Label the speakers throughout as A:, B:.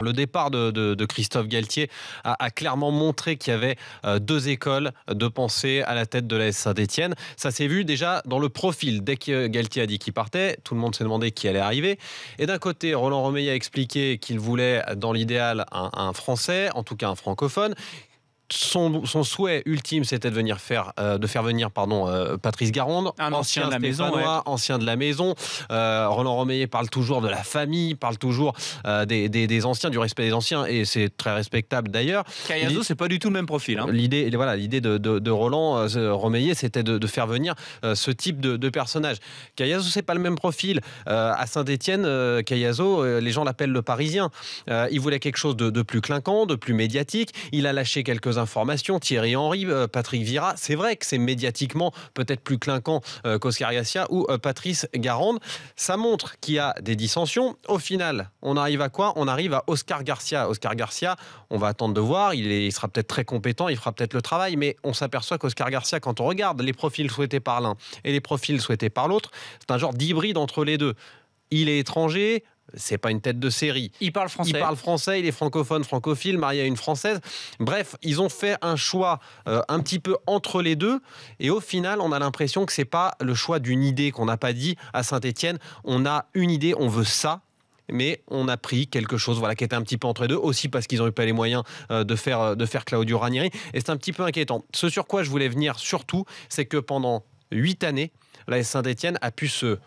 A: Le départ de Christophe Galtier a clairement montré qu'il y avait deux écoles de pensée à la tête de l'AS Saint-Étienne. Ça s'est vu déjà dans le profil. Dès que Galtier a dit qu'il partait, tout le monde s'est demandé qui allait arriver. Et d'un côté, Roland Romeyer a expliqué qu'il voulait, dans l'idéal, un Français, en tout cas un francophone. Son souhait ultime, c'était de faire venir Patrice Garande,
B: un ancien de la maison,
A: ancien de la maison. Roland Romeyer parle toujours de la famille, parle toujours des anciens, du respect des anciens, et c'est très respectable d'ailleurs.
B: Cayazo, c'est pas du tout le même profil.
A: L'idée de Roland Romeyer, c'était de faire venir ce type de personnage. Cayazo, c'est pas le même profil. À Saint-Étienne, Cayazo, les gens l'appellent le Parisien. Il voulait quelque chose de plus clinquant, de plus médiatique. Il a lâché quelques informations. Thierry Henry, Patrick Vieira. C'est vrai que c'est médiatiquement peut-être plus clinquant qu'Oscar Garcia ou Patrice Garande. Ça montre qu'il y a des dissensions. Au final, on arrive à quoi? On arrive à Oscar Garcia. Oscar Garcia, on va attendre de voir. Il sera peut-être très compétent, il fera peut-être le travail, mais on s'aperçoit qu'Oscar Garcia, quand on regarde les profils souhaités par l'un et les profils souhaités par l'autre, c'est un genre d'hybride entre les deux. Il est étranger. C'est pas une tête de série.
B: Il parle français.
A: Il est francophone, francophile, marié à une Française. Bref, ils ont fait un choix un petit peu entre les deux. Et au final, on a l'impression que c'est pas le choix d'une idée qu'on n'a pas dit à Saint-Étienne. On a une idée, on veut ça. Mais on a pris quelque chose qui était un petit peu entre les deux, aussi parce qu'ils n'ont eu pas les moyens de faire Claudio Ranieri. Et c'est un petit peu inquiétant. Ce sur quoi je voulais venir surtout, c'est que pendant 8 années, l'AS Saint-Étienne a pu se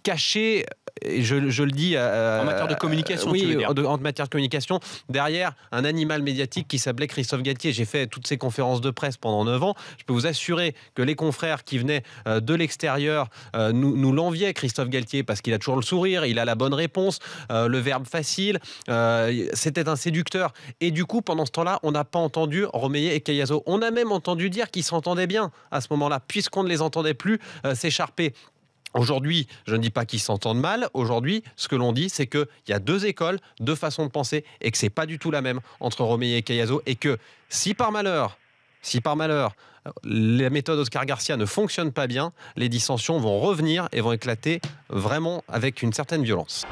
A: caché, et je le dis...
B: en matière de communication,
A: oui,
B: tu veux dire.
A: En matière de communication, derrière un animal médiatique qui s'appelait Christophe Galtier. J'ai fait toutes ces conférences de presse pendant 9 ans. Je peux vous assurer que les confrères qui venaient de l'extérieur nous l'enviaient, Christophe Galtier, parce qu'il a toujours le sourire, il a la bonne réponse, le verbe facile. C'était un séducteur. Et du coup, pendant ce temps-là, on n'a pas entendu Romeyer et Cayazo. On a même entendu dire qu'ils s'entendaient bien à ce moment-là, puisqu'on ne les entendait plus s'écharper. Aujourd'hui, je ne dis pas qu'ils s'entendent mal. Aujourd'hui, ce que l'on dit, c'est qu'il y a deux écoles, deux façons de penser, et que c'est pas du tout la même entre Romeyer et Cayazo, et que si par malheur, la méthode Oscar Garcia ne fonctionne pas bien, les dissensions vont revenir et vont éclater vraiment avec une certaine violence.